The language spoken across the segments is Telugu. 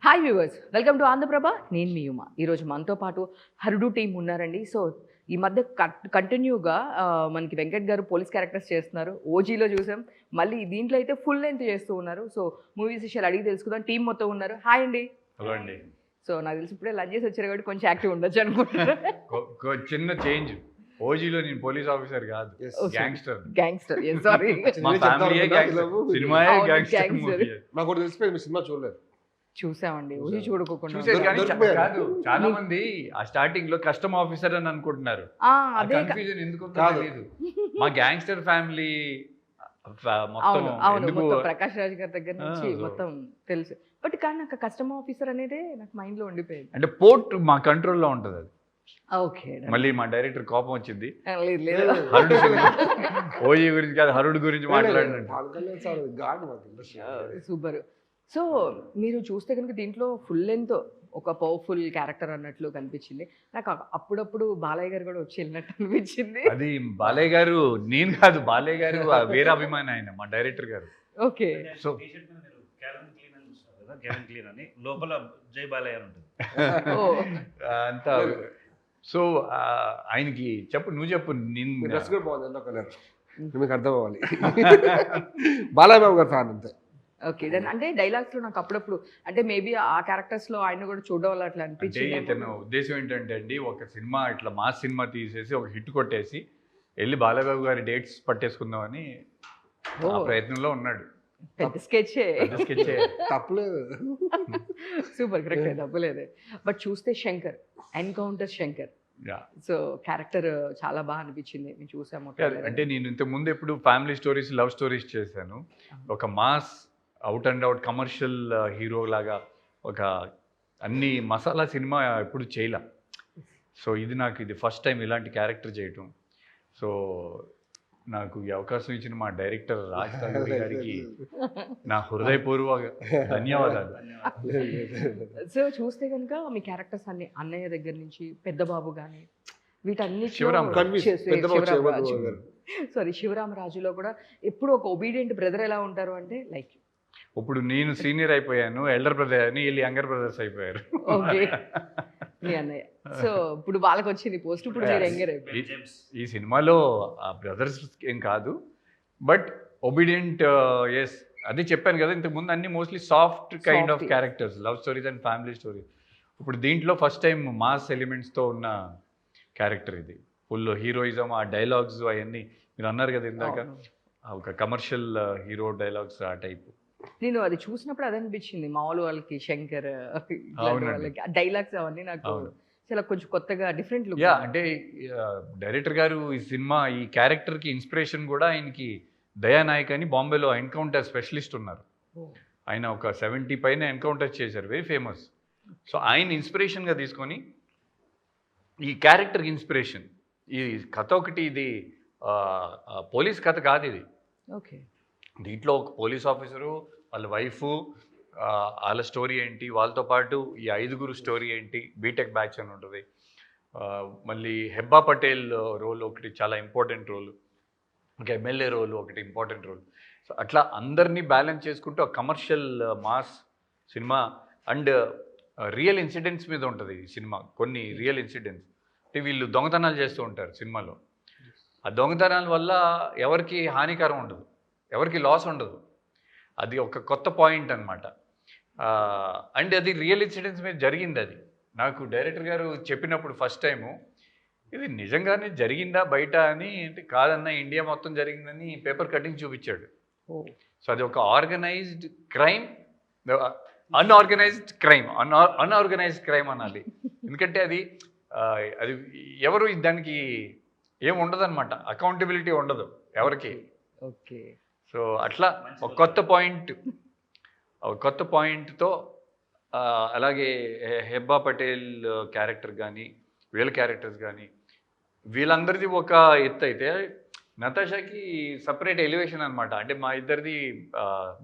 Hi viewers, welcome to Andhra Prabha. నేను మీ ఉమా. ఈరోజు మనతో పాటు హరుడు టీం ఉన్నారండి. సో ఈ మధ్య కంటిన్యూగా మనకి వెంకట్ గారు పోలీస్ క్యారెక్టర్స్ చేస్తున్నారు. ఓజీలో చూసాం, మళ్ళీ దీంట్లో అయితే ఫుల్ లెంత్ చేస్తూ ఉన్నారు. సో మూవీస్ విషయాలు అడిగి తెలుసుకుందాం. టీం మొత్తం ఉన్నారు. హాయ్ అండి. హలో అండి. సో నాకు తెలిసి ఇప్పుడే లంచ్ చేసి వచ్చారు కాబట్టి కొంచెం యాక్టివ్ ఉండొచ్చు అనుకుంటున్నారు. చిన్న చేంజ్. ఓజీలో నేను పోలీస్ ఆఫీసర్ కాదు, గ్యాంగ్స్టర్. Gangster, sorry. మా ఫ్యామిలీయే గ్యాంగ్స్టర్, సినిమాయే గ్యాంగ్స్టర్ మూవీ. నాకు కూడా తెలిసిపోయింది, మీ సినిమా చూడలేదు. చూసామండి, ఓజీ చూడకోకుండా. చూసేది కానీ కాదు, చాలా మంది ఆ స్టార్టింగ్ లో కస్టమ్ ఆఫీసర్ అని అనుకుంటున్నారు. అదే కన్ఫ్యూజన్ ఎందుకు తెలియదు. మా గ్యాంగ్స్టర్ ఫ్యామిలీ మొత్తం ఎందుకు ప్రకాష్ రాజ్ గారి దగ్గర నుంచి మొత్తం తెలుసు. బట్ కానీ నాకు కస్టమ్ ఆఫీసర్ అనేది నాకు మైండ్ లో ఉండిపోయింది. అంటే పోర్ట్ మా కంట్రోల్లో ఉంటది అది. ఓకే, మళ్ళీ మా డైరెక్టర్ కోపం వచ్చింది, లేదు హరుడు ఓజీ గురించి కాదు హరుడు గురించి మాట్లాడినట్టు. సూపర్. సో మీరు చూస్తే కనుక దీంట్లో ఫుల్ లెంత్ ఒక పవర్ఫుల్ క్యారెక్టర్ అన్నట్లు కనిపించింది నాకు. అప్పుడప్పుడు బాలయ్య గారు కూడా వచ్చి వెళ్ళినట్టు అనిపించింది. అది బాలయ్య గారు నేను కాదు, బాలయ్య గారు వేరే అభిమాని ఆయన, మా డైరెక్టర్ గారు. ఓకే. సో క్లీన్ అని లోపల జై బాలయ్య ఉంటుంది అంతా. సో ఆయనకి చెప్పు, నువ్వు చెప్పు. నేను డ్రెస్ కూడా బాగుంది, ఎల్లో కలర్, మీకు అర్థం అవ్వాలి. బాలయ్య బాబు గారు ఫ్యాన్ అంతే. ఓకే, దాని అంటే డైలాగ్స్ లో నాకు అప్పుడప్పుడు అంటే మేబీ ఆ క్యారెక్టర్స్ లో ఆయన కూడా చూడడం వల్ల అట్లా అంటే అనిపించింది. తన ఉద్దేశం ఏంటంటే అండి, ఒక సినిమా ఇట్లా మాస్ సినిమా తీసేసి ఒక హిట్ కొట్టేసి వెళ్ళి బాలయ్యబాబు గారి డేట్స్ పట్టేసుకుందామని ఆ ప్రయత్నంలో ఉన్నాడు. పెద్ద స్కెచ్ తప్పలేదు. సూపర్, కరెక్ట్, తప్పలేదు. బట్ చూస్తే Shankar, encounter Shankar, so character చాలా బాగా అనిపించింది. మేము చూసాము. అంటే నేను ఇంతకు ముందు ఎప్పుడు ఫ్యామిలీ స్టోరీస్, లవ్ స్టోరీస్ చేశాను. ఒక mass out and out commercial hero లాగా ఒక అన్ని మసాలా సినిమా ఎప్పుడు చేయలే. సో ఇది ఫస్ట్ టైం ఇలాంటి క్యారెక్టర్ చేయటం. సో నాకు ఈ అవకాశం ఇచ్చిన మా డైరెక్టర్ రాజ్ తండ్రి గారికి నా హృదయపూర్వక ధన్యవాదాలు. సో చూస్తే కనుక మీ క్యారెక్టర్స్ అన్ని అన్నయ్య దగ్గర నుంచి పెద్ద బాబు కానీ వీటన్ని శివరామరాజులో కూడా ఎప్పుడు ఒక ఒబీడియంట్ బ్రదర్ ఎలా ఉంటారు అంటే లైక్ ఇప్పుడు నేను సీనియర్ అయిపోయాను, ఎల్డర్ బ్రదర్ అని, వీళ్ళు యంగర్ బ్రదర్స్ అయిపోయారు. ఓకే, మీ అన్నయ్య. సో ఇప్పుడు వాళ్ళకి వచ్చింది పోస్ట్, ఇప్పుడు మీరు యంగర్ అయిపోయారు. ఈ సినిమాలో ఆ బ్రదర్స్ ఏం కాదు, బట్ ఒబీడియంట్. ఎస్, అదే చెప్పాను కదా ఇంతకు ముందు, అన్ని mostly soft kind of characters, love stories and family stories. ఇప్పుడు దీంట్లో ఫస్ట్ టైం మాస్ ఎలిమెంట్స్తో ఉన్న క్యారెక్టర్ ఇది. ఫుల్ హీరోయిజం, ఆ డైలాగ్స్ అవన్నీ మీరు అన్నారు కదా ఇందాక, ఒక కమర్షియల్ హీరో డైలాగ్స్ ఆ టైప్. నేను అది చూసినప్పుడు అదే అనిపించింది. మామూలు వాళ్ళకి శంకర్ వాళ్ళకి డైలాగ్స్ అవన్నీ నాకు చాలా కొంచెం కొత్తగా డిఫరెంట్ లుక్. అంటే డైరెక్టర్ గారు ఈ సినిమా ఈ క్యారెక్టర్కి ఇన్స్పిరేషన్ కూడా ఆయనకి దయానాయక్ అని బాంబేలో ఎన్కౌంటర్ స్పెషలిస్ట్ ఉన్నారు. ఆయన ఒక 70 పైన ఎన్కౌంటర్ చేశారు, వెరీ ఫేమస్. సో ఆయన ఇన్స్పిరేషన్గా తీసుకొని ఈ క్యారెక్టర్కి ఇన్స్పిరేషన్. ఈ కథ ఒకటి, ఇది పోలీస్ కథ కాదు ఇది. ఓకే, దీంట్లో ఒక పోలీస్ ఆఫీసరు, వాళ్ళ వైఫ్, వాళ్ళ స్టోరీ ఏంటి, వాళ్ళతో పాటు ఈ 5గురు స్టోరీ ఏంటి, బీటెక్ బ్యాచ్ అని ఉంటుంది. మళ్ళీ హెబ్బా పటేల్ రోల్ ఒకటి చాలా ఇంపార్టెంట్ రోల్, ఇంకా ఎమ్మెల్యే రోల్ ఒకటి ఇంపార్టెంట్ రోల్. సో అట్లా అందరినీ బ్యాలెన్స్ చేసుకుంటూ ఆ commercial mass cinema and real incidents మీద ఉంటుంది ఈ సినిమా. కొన్ని రియల్ ఇన్సిడెంట్స్ అంటే వీళ్ళు దొంగతనాలు చేస్తూ ఉంటారు సినిమాలో. ఆ దొంగతనాల వల్ల ఎవరికి హానికరం ఉండదు, ఎవరికి లాస్ ఉండదు. అది ఒక కొత్త పాయింట్ అనమాట. అండ్ అది రియల్ ఇన్సిడెంట్స్ మీద జరిగింది. అది నాకు డైరెక్టర్ గారు చెప్పినప్పుడు ఫస్ట్ టైము ఇది నిజంగానే జరిగిందా బయట అని, అంటే కాదన్నా ఇండియా మొత్తం జరిగిందని పేపర్ కటింగ్ చూపించాడు. సో అది ఒక ఆర్గనైజ్డ్ క్రైమ్, అన్ఆర్గనైజ్డ్ క్రైమ్ అనాలి. ఎందుకంటే అది ఎవరు దానికి ఏం ఉండదన్నమాట, అకౌంటబిలిటీ ఉండదు ఎవరికి. ఓకే. సో అట్లా ఒక కొత్త పాయింట్తో అలాగే హెబ్బా పటేల్ క్యారెక్టర్ కానీ, వీళ్ళ క్యారెక్టర్స్ కానీ, వీళ్ళందరిది ఒక ఎత్తు అయితే నతాషాకి సపరేట్ ఎలివేషన్ అనమాట. అంటే మా ఇద్దరిది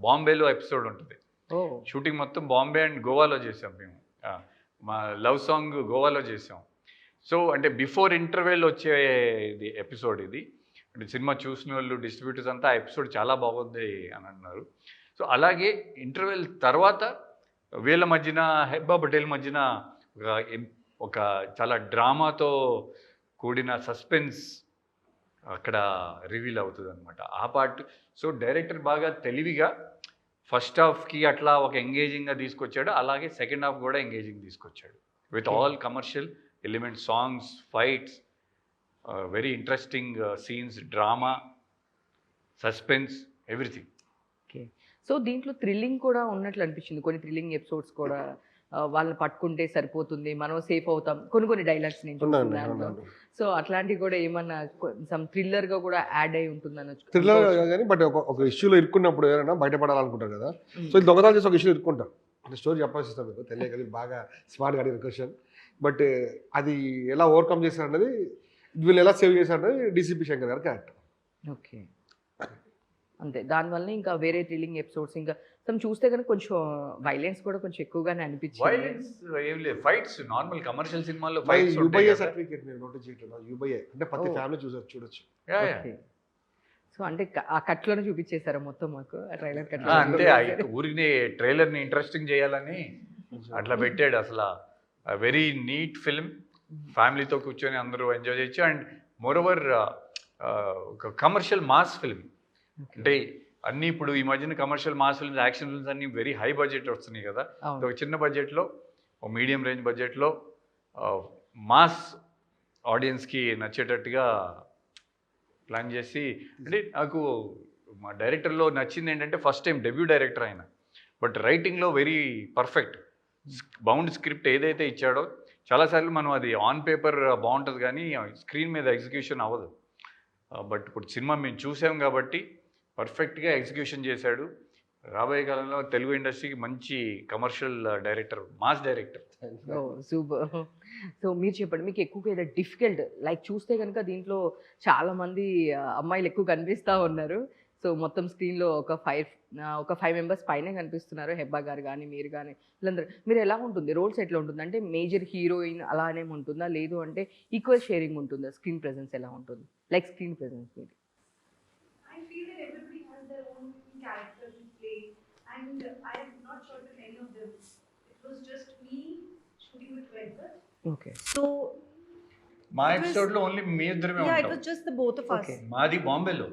బాంబేలో ఎపిసోడ్ ఉంటుంది. షూటింగ్ మొత్తం బాంబే అండ్ గోవాలో చేసాం మేము. మా లవ్ సాంగ్ గోవాలో చేసాం. సో అంటే బిఫోర్ ఇంటర్వెల్ వచ్చే ఇది ఎపిసోడ్ ఇది. అంటే సినిమా చూసిన వాళ్ళు, డిస్ట్రిబ్యూటర్స్ అంతా ఆ ఎపిసోడ్ చాలా బాగుంది అని అన్నారు. సో అలాగే ఇంటర్వెల్ తర్వాత వీళ్ళ మధ్యన హెబ్బా పటేల్ మధ్యన ఒక చాలా డ్రామాతో కూడిన సస్పెన్స్ అక్కడ రివీల్ అవుతుంది అనమాట ఆ పార్ట్. సో డైరెక్టర్ బాగా తెలివిగా ఫస్ట్ హాఫ్కి అట్లా ఒక ఎంగేజింగ్గా తీసుకొచ్చాడు, అలాగే సెకండ్ హాఫ్ కూడా ఎంగేజింగ్ తీసుకొచ్చాడు with all commercial elements, songs, fights, very interesting scenes, drama, suspense, everything. Okay. So దీంట్లో థ్రిల్లింగ్ కూడా ఉన్నట్లు అనిపించింది. కొన్ని థ్రిల్లింగ్ ఎపిసోడ్స్ కూడా వాళ్ళని పట్టుకుంటే సరిపోతుంది, మనం సేఫ్ అవుతాం, కొన్ని డైలాగ్స్ నేను చూసిన దాంట్లో. సో అట్లాంటివి కూడా ఏమన్నా సమ్ థ్రిల్లర్గా కూడా యాడ్ అయి ఉంటుంది థ్రిల్లర్ కానీ బట్ ఒక ఇష్యూలో ఇరుక్కున్నప్పుడు ఎవరైనా బయటపడాలనుకుంటారు కదా, సో ఇది దొంగతనం చేసి ఒక ఇష్యూలో ఇరుక్కుంటారు. అంటే స్టోరీ చెప్పాల్సి ఇస్తాం మీకు తెలియక, మీరు బాగా స్మార్ట్గా అడిగిన క్వశ్చన్. బట్ అది ఎలా ఓవర్కమ్ చేశారన్నది, వీళ్ళు ఎలా సేవ్ చేశారన్నది డీసీపీ శంకర్ గారి క్యారెక్టర్. ఓకే, అంతే. దానివల్ల ఇంకా వేరే థ్రిల్లింగ్ ఎపిసోడ్స్ ఇంకా సమ్ చూస్తే కనుక కొంచెం వైలెన్స్ కూడా కొంచెం ఎక్కువగానే అనిపించింది. వైలెన్స్ ఏం లేదు, ఫైట్స్ నార్మల్ కమర్షియల్ సినిమాల్లో ఫైట్స్ ఉంటాయి యూబైఏ కదా. సర్టిఫికేట్ మీరు నోటీస్ చేయట్లేదు, యూబైఏ అంటే ప్రతి ఫ్యామిలీ చూడొచ్చు. సో అంటే ఆ కట్లోనే చూపించేశారు మొత్తం మాకు ఆ ట్రైలర్ కట్. అంతే, ఊరిని ట్రైలర్ని ఇంట్రెస్టింగ్ చేయాలని అట్లా పెట్టాడు. అసలు వెరీ నీట్ ఫిల్మ్, ఫ్యామిలీతో కూర్చొని అందరూ ఎంజాయ్ చేయొచ్చు. అండ్ మోరోవర్ ఒక కమర్షియల్ మాస్ ఫిల్మ్. అంటే అన్నీ ఇప్పుడు ఈ మధ్యన commercial mass films, action films అన్నీ వెరీ హై బడ్జెట్ వస్తున్నాయి కదా. ఒక చిన్న బడ్జెట్లో, ఒక మీడియం రేంజ్ బడ్జెట్లో మాస్ ఆడియన్స్కి నచ్చేటట్టుగా ప్లాన్ చేసి, అంటే నాకు మా డైరెక్టర్లో నచ్చింది ఏంటంటే ఫస్ట్ టైం డెబ్యూ డైరెక్టర్ ఆయన, బట్ రైటింగ్లో వెరీ పర్ఫెక్ట్. బౌండ్ స్క్రిప్ట్ ఏదైతే ఇచ్చాడో, చాలాసార్లు మనం అది ఆన్ పేపర్ బాగుంటుంది కానీ స్క్రీన్ మీద ఎగ్జిక్యూషన్ అవ్వదు. బట్ ఇప్పుడు సినిమా మేము చూసాం కాబట్టి పర్ఫెక్ట్గా ఎగ్జిక్యూషన్ చేశాడు. రాబోయే కాలంలో తెలుగు ఇండస్ట్రీకి మంచి commercial director, mass director. Super. So మీరు చెప్పండి, మీకు ఎక్కువగా ఏదో డిఫికల్ట్ లైక్ చూస్తే కనుక దీంట్లో చాలామంది అమ్మాయిలు ఎక్కువ కనిపిస్తూ ఉన్నారు. సో మొత్తం స్క్రీన్లో ఒక ఫైవ్ మెంబర్స్ పైనే కనిపిస్తున్నారు, హెబ్బా గారు కానీ మీరు కానీ వీళ్ళందరూ. మీరు ఎలా ఉంటుంది, రోల్స్ ఎట్లా ఉంటుంది? అంటే మేజర్ హీరోయిన్ అలానే ఉంటుందా, లేదు అంటే ఈక్వల్ షేరింగ్ ఉంటుందా? స్క్రీన్ ప్రెజెన్స్ ఎలా ఉంటుంది, లైక్ స్క్రీన్ ప్రెజెన్స్ మీది? I feel that everybody has their own character to play, and I am not sure if any of them. It was just me shooting with Venkat. Okay. So మా It was- ఎపిసోడ్లో ఓన్లీ మీ ఇద్దరమే yeah, it ఉంటాం. was just the both of us. Okay. మాది బాంబేలో.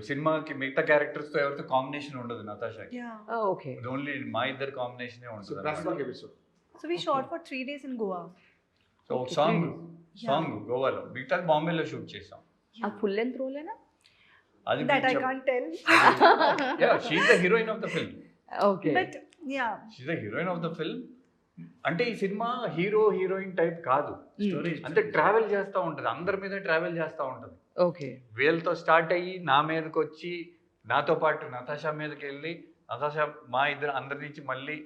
సినిమాకి మిగతా క్యారెక్టర్స్తో ఎవరితో కాంబినేషన్ ఉండదు నతాషాకి. Yeah. ఓకే. ఓన్లీ మా ఇద్దరు కాంబినేషనే ఉంటుంది. Episode So we shot for 3 days in Goa. So ఒక సాంగ్ గోవాలో, మిగతా బాంబేలో షూట్ చేసాం. ఆ ఫుల్ లెంత్ రోలేనా? అది That I can't tell. She's the heroine of the film. Okay. But yeah. She's the heroine of the film. అంటే ఈ సినిమా హీరో హీరోయిన్ టైప్ కాదు, స్టోరీ అంటే ట్రావెల్ చేస్తూ ఉంటుంది, అందరి మీద ట్రావెల్ చేస్తూ ఉంటుంది. ఓకే. వీళ్ళతో స్టార్ట్ అయ్యి నా మీదకి వచ్చి, నాతో పాటు నతాషా మీదకి వెళ్ళి, నతాషా మా ఇద్దరు అందరి నుంచి మళ్ళీ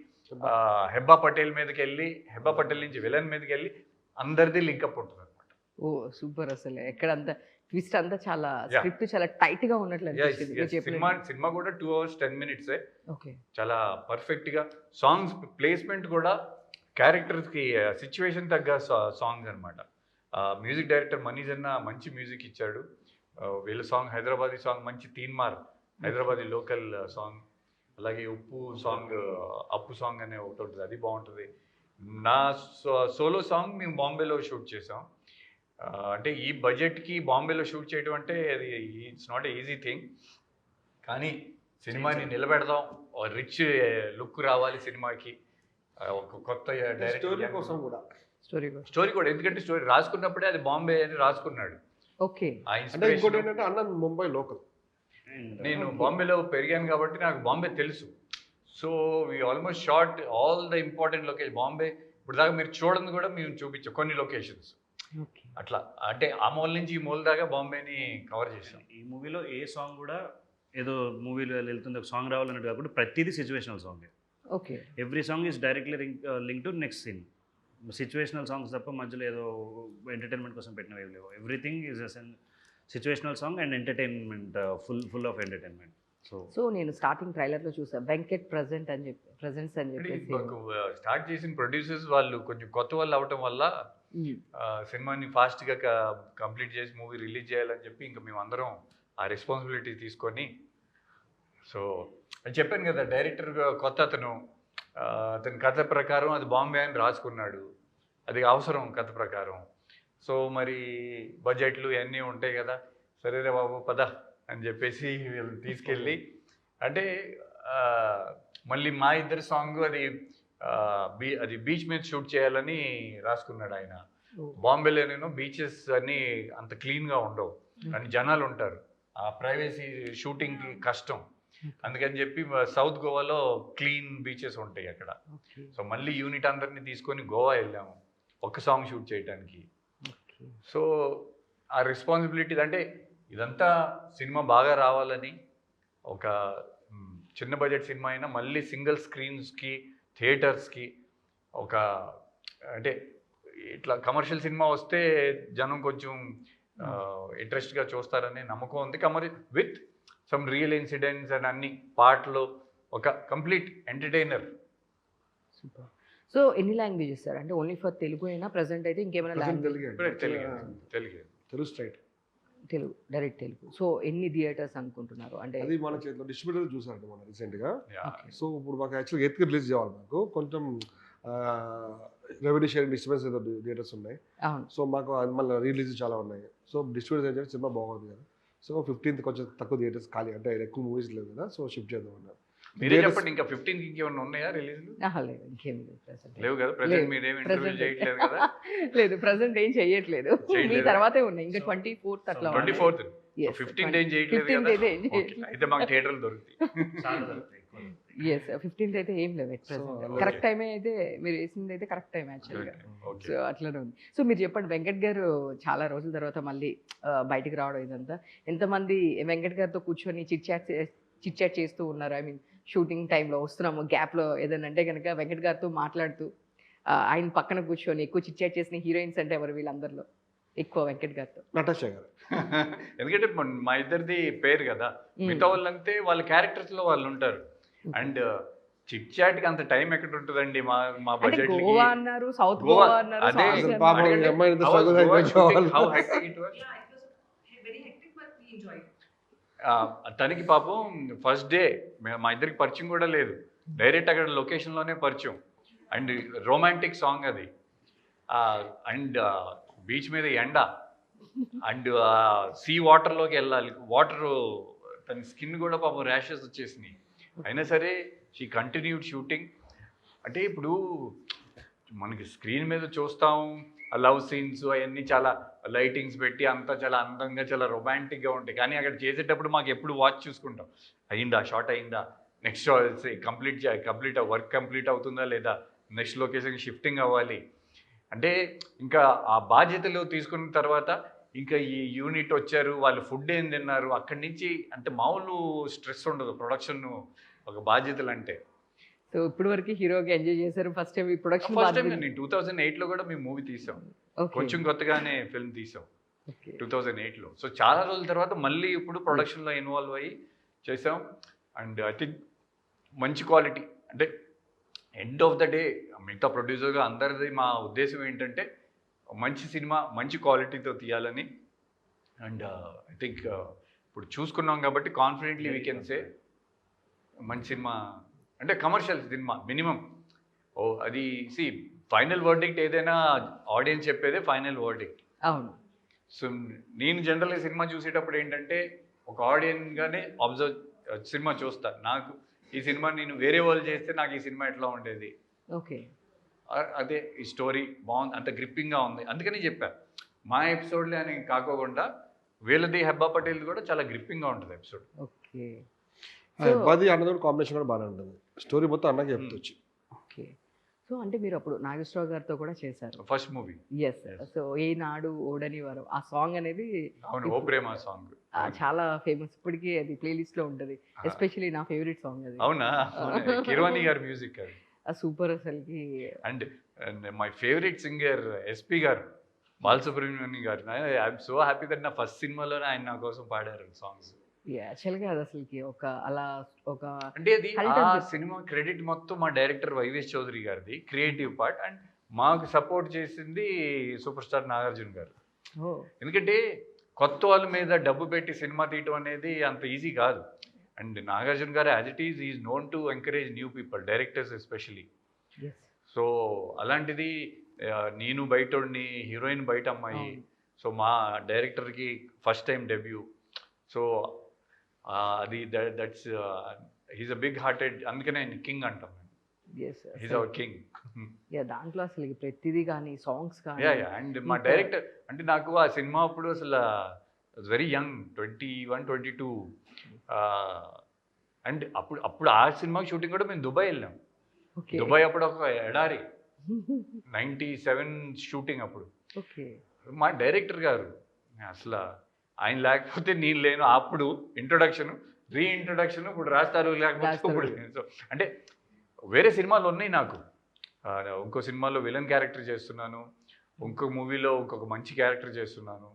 హెబ్బా పటేల్ మీదకి వెళ్ళి, హెబ్బా పటేల్ నుంచి విలన్ మీదకి వెళ్ళి, అందరిది లింకప్ ఉంటుంది అనమాట. ఓ సూపర్. అసలు ఎక్కడంతా ట్విస్ట్ అంతా చాలా స్క్రిప్ట్ చాలా టైట్ గా ఉన్నట్లు అనిపించింది మీరు చెప్పినట్టు. సినిమా కూడా 2 hours 10 minutes. ఓకే. చాలా పర్ఫెక్ట్గా సాంగ్స్ ప్లేస్మెంట్ కూడా క్యారెక్టర్స్కి సిచ్యువేషన్ తగ్గ సాంగ్స్ అనమాట. మ్యూజిక్ డైరెక్టర్ మనీజన్న మంచి మ్యూజిక్ ఇచ్చాడు. వీళ్ళ సాంగ్ హైదరాబాదీ సాంగ్ మంచి తీన్మార్ హైదరాబాదీ లోకల్ సాంగ్. అలాగే ఉప్పు సాంగ్, అప్పు సాంగ్ అనే ఒకటి ఉంటుంది, అది బాగుంటుంది. నా సోలో సాంగ్ మేము బాంబేలో షూట్ చేసాం. అంటే ఈ బడ్జెట్కి బాంబేలో షూట్ చేయడం అంటే అది it's not a easy thing. కానీ సినిమాని నిలబెడదాం, రిచ్ లుక్ రావాలి సినిమాకి, ఒక కొత్త స్టోరీ కోసం కూడా. స్టోరీ కూడా, ఎందుకంటే స్టోరీ రాసుకున్నప్పుడే అది బాంబే అని రాసుకున్నాడు. ఓకే. ఆ అంటే ఇంకోటి ఇన్స్పిరేషన్. ఏంటంటే అన్న ముంబై లోకల్, నేను బాంబేలో పెరిగాను కాబట్టి నాకు బాంబే తెలుసు. So we almost short all the important location. Bombay ఇప్పుడు దాకా మీరు చూడండి కూడా మేము చూపించాం కొన్ని లొకేషన్స్. ఓకే. అట్లా అంటే ఆ మూల నుంచి ఈ మూల దాకా బాంబేని కవర్ చేసాం. ఈ మూవీలో ఏ సాంగ్ కూడా ఏదో మూవీలో వెళ్తుంది ఒక సాంగ్ రావాలన్నట్టు కాకుండా ప్రతిదీ situational song. Okay. Every song is directly link to next scene. Situational songs తప్ప మధ్యలో ఏదో ఎంటర్టైన్మెంట్ కోసం పెట్టినవి ఏం లేవు. Everything is situational song and entertainment, full of entertainment. So నేను స్టార్టింగ్ ట్రైలర్ లో చూసా వెంకట్ ప్రెజెంట్స్ అని చెప్పేసి. స్టార్ట్ చేసిన ప్రొడ్యూసర్స్ వాళ్ళు కొంచెం కొత్త వాళ్ళు అవటం వల్ల సినిమాని ఫాస్ట్గా కంప్లీట్ చేసి మూవీ రిలీజ్ చేయాలని చెప్పి ఇంకా మేము అందరం ఆ రెస్పాన్సిబిలిటీ తీసుకొని, సో అని చెప్పాను కదా, డైరెక్టర్ కొత్త అతను అతని కథ ప్రకారం అది బాంబే అని రాసుకున్నాడు, అది అవసరం కథ ప్రకారం. సో మరి బడ్జెట్లు ఇవన్నీ ఉంటాయి కదా, సరేరే బాబు పద అని చెప్పేసి వీళ్ళని తీసుకెళ్ళి, అంటే మళ్ళీ మా ఇద్దరి సాంగ్ అది అది బీచ్ మీద షూట్ చేయాలని రాసుకున్నాడు ఆయన. బాంబేలోనేమో బీచెస్ అన్నీ అంత క్లీన్గా ఉండవు అని జనాలు ఉంటారు, ఆ ప్రైవసీ షూటింగ్కి కష్టం. అందుకని చెప్పి సౌత్ గోవాలో క్లీన్ బీచెస్ ఉంటాయి అక్కడ. సో మళ్ళీ యూనిట్ అందరినీ తీసుకొని గోవా వెళ్ళాము ఒక సాంగ్ షూట్ చేయడానికి. సో ఆ రెస్పాన్సిబిలిటీ అంటే ఇదంతా సినిమా బాగా రావాలని, ఒక చిన్న బడ్జెట్ సినిమా అయినా మళ్ళీ సింగిల్ స్క్రీన్స్కి థియేటర్స్కి ఒక అంటే ఇట్లా కమర్షియల్ సినిమా వస్తే జనం కొంచెం ఇంట్రెస్ట్గా చూస్తారనే నమ్మకం ఉంది. With some real incidents and అన్ని పాటలు, ఒక కంప్లీట్ ఎంటర్టైనర్. సూపర్. సో ఎన్ని లాంగ్వేజెస్ సార్? అంటే ఓన్లీ ఫర్ తెలుగు అయినా ప్రెసెంట్ అయితే ఇంకేమైనా language? Telugu straight, Telugu, direct Telugu. So ఎన్ని థియేటర్స్ అనుకుంటున్నారు? అంటే అది మన చేతిలో డిస్ట్రిబ్యూటర్ చూసారండి మన రీసెంట్గా. సో ఇప్పుడు మాకు యాక్చువల్గా ఎత్తుకి రిలీజ్ చేయాలి, మాకు కొంచెం రెవెన్యూ షేరింగ్ డిస్టర్బెన్స్ ఏదో థియేటర్స్ ఉన్నాయి. అవును. సో మాకు మళ్ళీ రిలీజ్ చాలా ఉన్నాయి. సో డిస్ట్రిబ్యూటర్ ఏంటంటే సినిమా బాగుంది కదా, సో 15th కొంచెం తక్కువ థియేటర్స్ ఖాళీ, అంటే ఎక్కువ మూవీస్ లేవు కదా, సో షిఫ్ట్ చేద్దాం అన్నారు. మీరే చెప్పండి, ఇంకా 15కి ఇంకేమన్నా ఉన్నాయా రిలీజ్లు? లేదు, ఇంకేం లేదు ప్రెసెంట్. లేవు కదా ప్రెసెంట్, మీరేం ఇంటర్వ్యూ చేయట్లేదు కదా? లేదు, ప్రెసెంట్ ఏం చేయట్లేదు, మీ తర్వాతే ఉన్నాయి. ఇంకా 24th అట్లా. 24th 15th ఏం చేయట్లేదు కదా? అయితే మాకు థియేటర్లు దొరుకుతాయి. ఎస్, 15th అయితే ఏం లేదు కరెక్ట్ టైమే. అయితే మీరు వేసింది అయితే కరెక్ట్ టైం యాక్చువల్గా. సో అట్లనే ఉంది. సో మీరు చెప్పండి, వెంకట్ గారు చాలా రోజుల తర్వాత మళ్ళీ బయటికి రావడం ఇదంతా, ఎంతమంది వెంకట్ గారితో కూర్చొని చిట్ చాట్ చేస్తూ ఉన్నారు? ఐ మీన్ షూటింగ్ టైంలో వస్తున్నాము గ్యాప్లో ఏదైనా అంటే కనుక వెంకట్ గారితో మాట్లాడుతూ ఆయన పక్కన కూర్చొని ఎక్కువ చిట్ చాట్ చేసిన హీరోయిన్స్ అంటే ఎవరు వీళ్ళందరిలో ఎక్కువ? వెంకట్ గారితో నటాషా గారు. ఎందుకంటే మా ఇద్దరిది పేరు కదా, మిగతా వాళ్ళంతే వాళ్ళ క్యారెక్టర్స్లో వాళ్ళు ఉంటారు. అండ్ చిట్ చాట్కి అంత టైం ఎక్కడ ఉంటుందండి మా బడ్జెట్. గోవా అన్నారు, సౌత్ గోవా అన్నారు. అదే పాపం ఈ అమ్మాయి ఇంత struggle అయిపోయింది. How hectic it was. Yeah, it was very hectic, but we enjoyed it. తనకి పాపం ఫస్ట్ డే మా ఇద్దరికి పరిచయం కూడా లేదు, డైరెక్ట్ అక్కడ లొకేషన్లోనే పరిచయం. అండ్ రొమాంటిక్ సాంగ్ అది, అండ్ బీచ్ మీద ఎండ, అండ్ సీ వాటర్లోకి వెళ్ళాలి, వాటరు తన స్కిన్ కూడా పాపం ర్యాషెస్ వచ్చేసినాయి. అయినా సరే షీ కంటిన్యూడ్ షూటింగ్. అంటే ఇప్పుడు మనకి స్క్రీన్ మీద చూస్తాం లవ్ సీన్స్ అవన్నీ చాలా లైటింగ్స్ పెట్టి అంతా చాలా అందంగా చాలా రొమాంటిక్గా ఉంటాయి, కానీ అక్కడ చేసేటప్పుడు మాకు ఎప్పుడు వాచ్ చూసుకుంటాం, అయిందా షార్ట్ అయిందా, నెక్స్ట్ కంప్లీట్ వర్క్ కంప్లీట్ అవుతుందా లేదా, నెక్స్ట్ లొకేషన్ షిఫ్టింగ్ అవ్వాలి. అంటే ఇంకా ఆ బాధ్యతలు తీసుకున్న తర్వాత ఇంకా ఈ యూనిట్ వచ్చారు, వాళ్ళు ఫుడ్ ఏం తిన్నారు, అక్కడి నుంచి అంటే మామూలు స్ట్రెస్ ఉండదు ప్రొడక్షన్ ఒక బాధ్యతలు అంటే. సో ఇప్పుడు వరకు హీరోగా ఎంజాయ్ చేశారు. ఫస్ట్ టైం ఈ ప్రొడక్షన్ ఫస్ట్ టైం నేను 2008లో కూడా మేము మూవీ తీసాం, కొంచెం కొత్తగానే ఫిల్మ్ తీసాం 2008లో. సో చాలా రోజుల తర్వాత మళ్ళీ ఇప్పుడు ప్రొడక్షన్లో ఇన్వాల్వ్ అయ్యి చేసాం. అండ్ ఐ థింక్ మంచి క్వాలిటీ, అంటే ఎండ్ ఆఫ్ ద డే మిగతా ప్రొడ్యూసర్గా అందరిది మా ఉద్దేశం ఏంటంటే మంచి సినిమా మంచి క్వాలిటీతో తీయాలని. అండ్ ఐ థింక్ ఇప్పుడు చూసుకున్నాం కాబట్టి కాన్ఫిడెంట్లీ వీ కెన్ సే మంచి సినిమా, అంటే కమర్షియల్ సినిమా మినిమం. అది ఫైనల్ వర్డిక్ట్ ఏదైనా ఆడియన్స్ చెప్పేదే ఫైనల్ వర్డిక్ట్. అవును. సో నేను జనరల్గా సినిమా చూసేటప్పుడు ఏంటంటే ఒక ఆడియన్గానే అబ్జర్వ్ సినిమా చూస్తాను. నాకు ఈ సినిమా నేను వేరే వాళ్ళు చేస్తే నాకు ఈ సినిమా ఎట్లా ఉండేది, ఓకే అదే ఈ స్టోరీ బాగుంది, అంత గ్రిప్పింగ్గా ఉంది, అందుకని చెప్పా. మా ఎపిసోడ్లే అని కాకోకుండా వీళ్ళది హెబ్బా పటేల్ కూడా చాలా గ్రిప్పింగ్గా ఉంటుంది ఎపిసోడ్. ఓకే. హెబ్బాది అన్నది కాంబినేషన్ కూడా బాగానే ఉంటుంది, స్టోరీ మొత్తం అన్నకి చెప్తొచ్చు. ఓకే. సో అంటే మీరు అప్పుడు నాగేశ్వరరావు గారితో కూడా చేశారు ఫస్ట్ మూవీ. ఎస్. సో ఏనాడు ఓడని వారు ఆ సాంగ్ అనేది అవును, ఓ ప్రేమ సాంగ్ చాలా ఫేమస్, ఇప్పటికీ అది ప్లేలిస్ట్లో ఉంటుంది. ఎస్పెషల్లీ నా ఫేవరెట్ సాంగ్ అది. అవునా, కిరవాణి గారి మ్యూజిక్ అది సూపర్ అసలుకి. And my favourite singer SP గారు, బాలసుబ్రహ్మణ్యం గారు. ఐఎమ్ సో హ్యాపీ దట్ నా ఫస్ట్ సినిమాలోనే ఆయన నా కోసం పాడారు సాంగ్స్. యాక్చువల్గా అది అసలుకి ఒక అలా ఒక అంటే అది ఆ సినిమా క్రెడిట్ మొత్తం మా డైరెక్టర్ వైవిఎస్ చౌదరి గారిది, క్రియేటివ్ పార్ట్. అండ్ మాకు సపోర్ట్ చేసింది సూపర్ స్టార్ నాగార్జున గారు. ఎందుకంటే కొత్త వాళ్ళ మీద డబ్బు పెట్టి సినిమా తీయటం అనేది అంత ఈజీ కాదు. అండ్ నాగార్జున గారు as it is known to encourage new people, directors especially. Yes. So అలాంటిది నేను బయటోడిని, హీరోయిన్ బయట అమ్మాయి. అవును. సో మా డైరెక్టర్కి ఫస్ట్ టైం డెబ్యూ. సో అది that's he's a big hearted, అందుకనే ఆయన కింగ్ అంటాం. Yes, he's our king. Yeah, దాంట్లో అసలు ప్రతిదీ కానీ సాంగ్స్ కానీ యా అండ్ మా ఇంకా- డైరెక్టర్ అంటే నాకు ఆ సినిమా అప్పుడు అసలు వెరీ యంగ్, 21, 22. అండ్ అప్పుడు ఆ సినిమా షూటింగ్ కూడా మేము దుబాయ్ వెళ్ళాం. ఓకే. దుబాయ్ అప్పుడు ఒక ఎడారి, 97 షూటింగ్ అప్పుడు. ఓకే. మా డైరెక్టర్ గారు అసలు ఆయన లేకపోతే నేను లేను. అప్పుడు ఇంట్రొడక్షన్, రీఇంట్రొడక్షన్, ఇప్పుడు రాస్తారు లేకపోతే ఇప్పుడు లేను. సో అంటే వేరే సినిమాలు ఉన్నాయి నాకు. ఇంకో సినిమాలో విలన్ క్యారెక్టర్ చేస్తున్నాను, ఇంకొక మూవీలో ఇంకొక మంచి క్యారెక్టర్ చేస్తున్నాను.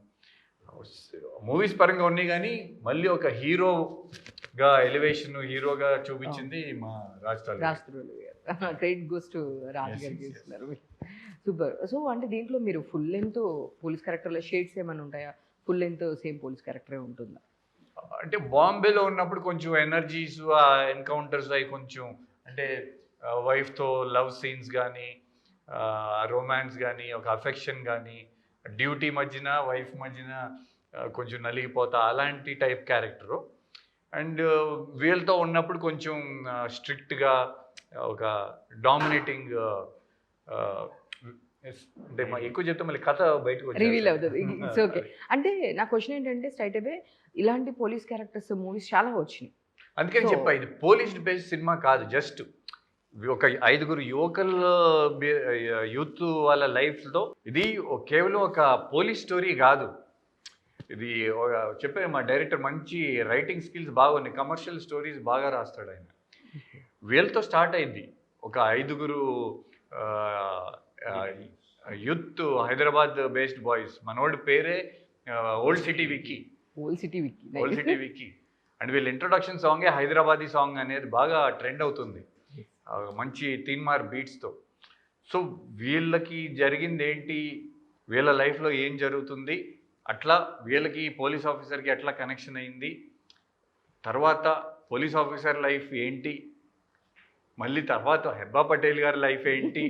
మూవీస్ పరంగా ఉన్నాయి కానీ మళ్ళీ ఒక హీరోగా ఎలివేషన్, హీరోగా చూపించింది మా రాష్ట్రాలు. రాష్ట్రులు గ్రేట్ గోస్ టు రాజు గారు చేస్తున్నారు. సూపర్. సో అంటే దీంట్లో మీరు ఫుల్ లెంత్ పోలీస్ క్యారెక్టర్లో షేడ్స్ ఏమైనా ఉంటాయా? ఫుల్ లెంత్ సేమ్ పోలీస్ క్యారెక్టరే ఉంటుందా? అంటే బాంబేలో ఉన్నప్పుడు కొంచెం ఎనర్జీస్, ఆ ఎన్కౌంటర్స్ అవి కొంచెం అంటే వైఫ్తో లవ్ సీన్స్ కానీ, రొమాన్స్ కానీ, ఒక అఫెక్షన్ కానీ, డ్యూటీ మధ్యన వైఫ్ మధ్యన కొంచెం నలిగిపోతా అలాంటి టైప్ క్యారెక్టరు. అండ్ వీళ్ళతో ఉన్నప్పుడు కొంచెం స్ట్రిక్ట్గా ఒక డామినేటింగ్, అంటే ఎక్కువ చెప్తే మళ్ళీ కథ బయటకు రివీల్ అవుతుంది. It's okay. అంటే నా క్వశ్చన్ ఏంటంటే స్ట్రైట్ అవే ఇలాంటి పోలీస్ క్యారెక్టర్స్ మూవీస్ చాలా వచ్చినాయి. అందుకని చెప్పా ఇది పోలీస్ బేస్డ్ సినిమా కాదు, జస్ట్ ఒక 5 యువకుల యూత్ వాళ్ళ లైఫ్లో ఇది కేవలం ఒక పోలీస్ స్టోరీ కాదు. ఇది చెప్పే మా డైరెక్టర్ మంచి రైటింగ్ స్కిల్స్ బాగా ఉన్నాయి, కమర్షియల్ స్టోరీస్ బాగా రాస్తాడు ఆయన. వీళ్ళతో స్టార్ట్ అయింది ఒక 5 యూత్ హైదరాబాద్ బేస్డ్ బాయ్స్. మనోడి పేరే old city Vicky. Old city Vicky. Old city Vicky. And వీళ్ళ ఇంట్రొడక్షన్ సాంగే హైదరాబాదీ సాంగ్ అనేది బాగా ట్రెండ్ అవుతుంది, మంచి తీన్మార్ బీట్స్తో. సో వీళ్ళకి జరిగింది ఏంటి, వీళ్ళ లైఫ్లో ఏం జరుగుతుంది, అట్లా వీళ్ళకి పోలీస్ ఆఫీసర్కి ఎట్లా కనెక్షన్ అయింది, తర్వాత పోలీస్ ఆఫీసర్ లైఫ్ ఏంటి, మళ్ళీ తర్వాత హెబ్బా పటేల్ గారి లైఫ్ ఏంటి,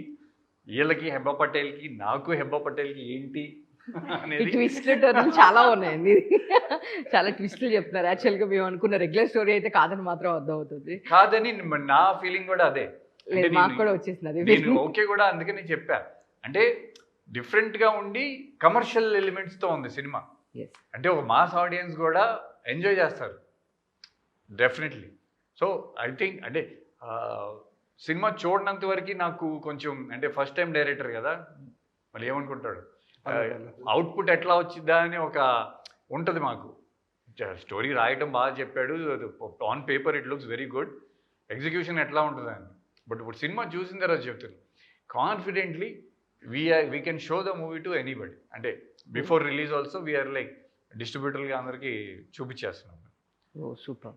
వీళ్ళకి హెబ్బా పటేల్కి, నాకు హెబ్బా పటేల్కి ఏంటి అనేది. ట్విస్ట్ టర్న్ చాలా ఉన్నాయండి. చాలా ట్విస్టులు చెప్తున్నారు. యాక్చువల్గా మేము అనుకున్న రెగ్యులర్ స్టోరీ అయితే కాదని మాత్రం అర్థం అవుతుంది. కాదని నా ఫీలింగ్ కూడా అదే. లేదు, మాకు కూడా వచ్చేసింది అది. నేను ఓకే కూడా, అందుకని చెప్పా. అంటే డిఫరెంట్గా ఉండి కమర్షియల్ ఎలిమెంట్స్తో ఉంది సినిమా. Yes. అంటే ఒక మాస్ ఆడియన్స్ కూడా ఎంజాయ్ చేస్తారు డెఫినెట్లీ. సో ఐ థింక్ అంటే సినిమా చూడనంత వరకు నాకు కొంచెం అంటే ఫస్ట్ టైం డైరెక్టర్ కదా, మళ్ళీ ఏమనుకుంటాడు, అవుట్పుట్ ఎట్లా వచ్చిద్దా అని ఒక ఉంటుంది మాకు. స్టోరీ రాయటం బాగా చెప్పాడు, on paper it looks very good, execution ఎట్లా ఉంటుంది అని. బట్ ఇప్పుడు సినిమా చూసిన తర్వాత చెప్తాను కాన్ఫిడెంట్లీ we can show the movie to anybody. అంటే before release also we are like డిస్ట్రిబ్యూటర్గా అందరికీ చూపించేస్తున్నాం. ఓ సూపర్.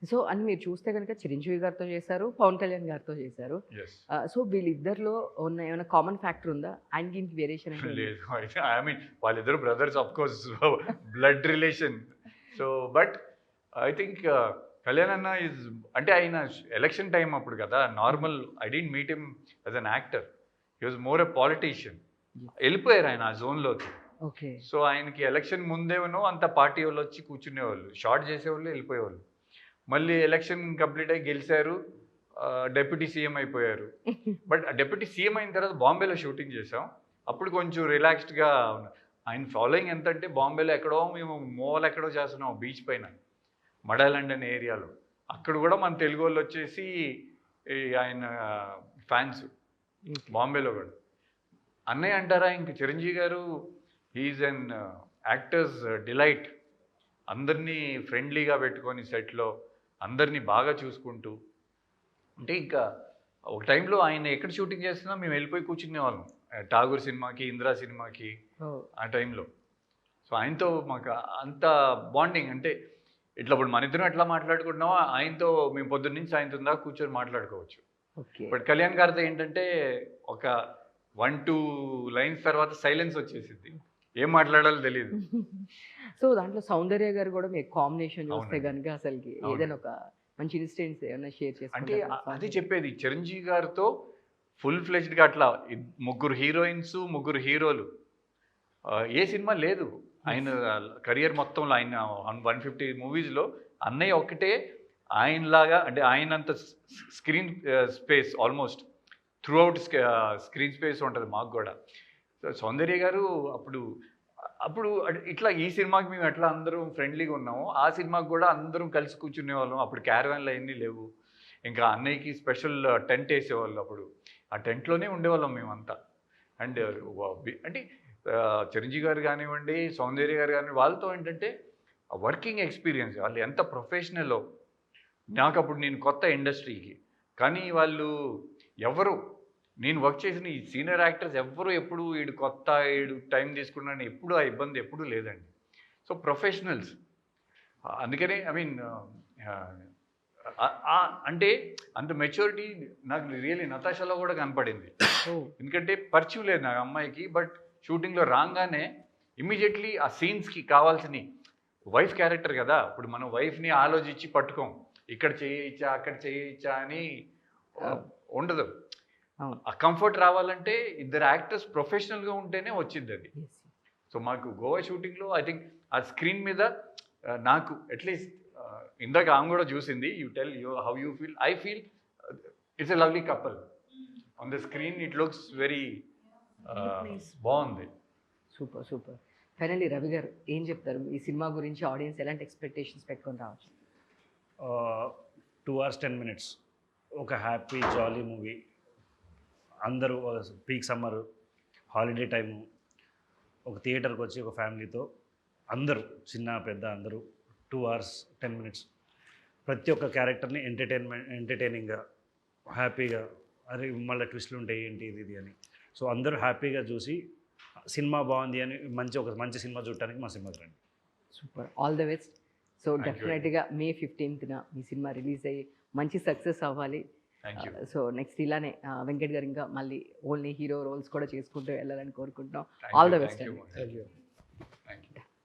సో అని మీరు చూస్తే కనుక చిరంజీవి గారితో చేశారు, పవన్ కళ్యాణ్ గారితో చేశారు. ఎస్. సో వీళ్ళిద్దరిలో ఉన్న ఏమైనా కామన్ ఫ్యాక్టర్ ఉందా? ఆయనకి ఇంక వేరియేషన్ లేదు, ఐ మీన్ వాళ్ళిద్దరు brothers, of course blood relation. So but I think Kalyan అన్న ఈజ్ అంటే ఆయన ఎలక్షన్ టైం అప్పుడు కదా, normal I didn't meet him as an actor, he was more a politician. వెళ్ళిపోయారు ఆయన ఆ జోన్లోకి. ఓకే. సో ఆయనకి ఎలక్షన్ ముందేమో అంత పార్టీ వాళ్ళు వచ్చి కూర్చునేవాళ్ళు, షార్ట్ చేసేవాళ్ళు, వెళ్ళిపోయేవాళ్ళు. మళ్ళీ ఎలక్షన్ కంప్లీట్ అయ్యి గెలిచారు, డెప్యూటీ సీఎం అయిపోయారు. బట్ డెప్యూటీ సీఎం అయిన తర్వాత బాంబేలో షూటింగ్ చేసాం, అప్పుడు కొంచెం రిలాక్స్డ్గా ఉన్నా. ఆయన ఫాలోయింగ్ ఎంత అంటే బాంబేలో ఎక్కడో మేము మోల్ ఎక్కడో చేస్తున్నాం బీచ్ పైన, మడాలండ్ అనే ఏరియాలో. అక్కడ కూడా మన తెలుగు వాళ్ళు వచ్చేసి ఆయన ఫ్యాన్స్ బాంబేలో కూడా. అన్నయ్య అంటారా ఇంక చిరంజీవి గారు హీఈస్ అన్ యాక్టర్స్ డిలైట్. అందరినీ ఫ్రెండ్లీగా పెట్టుకొని సెట్లో అందరినీ బాగా చూసుకుంటూ, అంటే ఇంకా ఒక టైంలో ఆయన ఎక్కడ షూటింగ్ చేస్తున్నా మేము వెళ్ళిపోయి కూర్చునే వాళ్ళం, ఠాగూర్ సినిమాకి, ఇందిరా సినిమాకి ఆ టైంలో. సో ఆయనతో మాకు అంత బాండింగ్. అంటే ఇట్లా ఇప్పుడు మన ఇద్దరం ఎట్లా మాట్లాడుకుంటున్నామో ఆయనతో మేము పొద్దున్న నుంచి సాయంత్రం దాకా కూర్చొని మాట్లాడుకోవచ్చు. బట్ కళ్యాణ్ గారితో ఏంటంటే ఒక 1-2 లైన్స్ తర్వాత సైలెన్స్ వచ్చేసింది, ఏం మాట్లాడాలో తెలియదు. సో దాంట్లో సౌందర్య గారు కూడా మీరు కాంబినేషన్ చూస్తే అవునండి. కనుక అసలుకి అవును. ఏదైనా ఒక మంచి ఇన్సిడెంట్స్ ఏమైనా షేర్ అంటే చేసుకుంటారా? అది చెప్పేది చిరంజీవి గారితో ఫుల్ ఫ్లెజ్డ్గా అట్లా ముగ్గురు హీరోయిన్స్, ముగ్గురు హీరోలు ఏ సినిమా లేదు ఆయన కెరియర్ మొత్తంలో. ఆయన 150 మూవీస్లో అన్నయ్య ఒక్కటే ఆయనలాగా, అంటే ఆయనంత screen space almost throughout screen space ఉంటుంది మాకు కూడా. సో సౌందర్య గారు అప్పుడు అప్పుడు ఇట్లా ఈ సినిమాకి మేము ఎట్లా అందరం ఫ్రెండ్లీగా ఉన్నాము, ఆ సినిమాకి కూడా అందరం కలిసి కూర్చునే వాళ్ళం. అప్పుడు క్యారవాన్లు అవన్నీ లేవు. ఇంకా అన్నయ్యకి స్పెషల్ టెంట్ వేసేవాళ్ళు. అప్పుడు ఆ టెంట్లోనే ఉండేవాళ్ళం మేమంతా. అండ్ అంటే చిరంజీవి గారు కానివ్వండి, సౌందర్య గారు కానివ్వండి, వాళ్ళతో ఏంటంటే వర్కింగ్ ఎక్స్పీరియన్స్, వాళ్ళు ఎంత ప్రొఫెషనల్లో. నాకు అప్పుడు నేను కొత్త ఇండస్ట్రీకి, కానీ వాళ్ళు ఎవరు, నేను వర్క్ చేసిన ఈ సీనియర్ యాక్టర్స్ ఎవ్వరు ఎప్పుడు వీడు కొత్త, వీడు టైం తీసుకున్నాను ఎప్పుడు ఆ ఇబ్బంది ఎప్పుడూ లేదండి. So professionals. అందుకనే ఐ మీన్ అంటే అంత మెచ్యూరిటీ నాకు రియల్లీ నతాషాలో కూడా కనపడింది. ఎందుకంటే పరిచయం లేదు నాకు అమ్మాయికి, బట్ షూటింగ్లో రాగానే ఇమ్మీడియట్లీ ఆ సీన్స్కి కావాల్సిన వైఫ్ క్యారెక్టర్ కదా, ఇప్పుడు మనం వైఫ్ని ఆలోచించి పట్టుకోం, ఇక్కడ చేయొచ్చా అక్కడ చేయొచ్చా అని ఉండదు. ఆ కంఫర్ట్ రావాలంటే ఇద్దరు యాక్టర్స్ ప్రొఫెషనల్గా ఉంటేనే వచ్చింది అది. సో మాకు గోవా షూటింగ్లో ఐ థింక్ ఆ స్క్రీన్ మీద నాకు అట్లీస్ట్ ఇందాక ఆమె కూడా చూసింది, you tell you how you feel, I feel it's a lovely couple on the screen. It looks very బాగుంది. Super super. ఫైనల్లీ రవి గారు ఏం చెప్తారు ఈ సినిమా గురించి? ఆడియన్స్ ఎలాంటి ఎక్స్పెక్టేషన్స్ పెట్టుకొని రావచ్చు? 2 hours 10 minutes ఒక హ్యాపీ జాలీ మూవీ. అందరూ పీక్ సమ్మర్ హాలిడే టైము ఒక థియేటర్కి వచ్చి ఒక ఫ్యామిలీతో అందరూ చిన్న పెద్ద అందరూ 2 hours 10 minutes ప్రతి ఒక్క క్యారెక్టర్ని ఎంటర్టైనింగ్గా హ్యాపీగా, అరే మళ్ళీ ట్విస్ట్లు ఉంటాయి ఏంటి ఇది అని, సో అందరూ హ్యాపీగా చూసి సినిమా బాగుంది అని ఒక మంచి సినిమా చూడటానికి మా సినిమాకి రండి. Super, all the best. So Thank you. డెఫినెట్గా May 15th మీ సినిమా రిలీజ్ అయ్యి మంచి సక్సెస్ అవ్వాలి. Thank you. సో నెక్స్ట్ ఇలానే వెంకట్ గారు ఇంకా మళ్ళీ ఓన్లీ హీరో రోల్స్ కూడా చేసుకుంటూ వెళ్ళాలని కోరుకుంటున్నాం. Thank all you, the best thank you. అండి. Thank you. Thank you.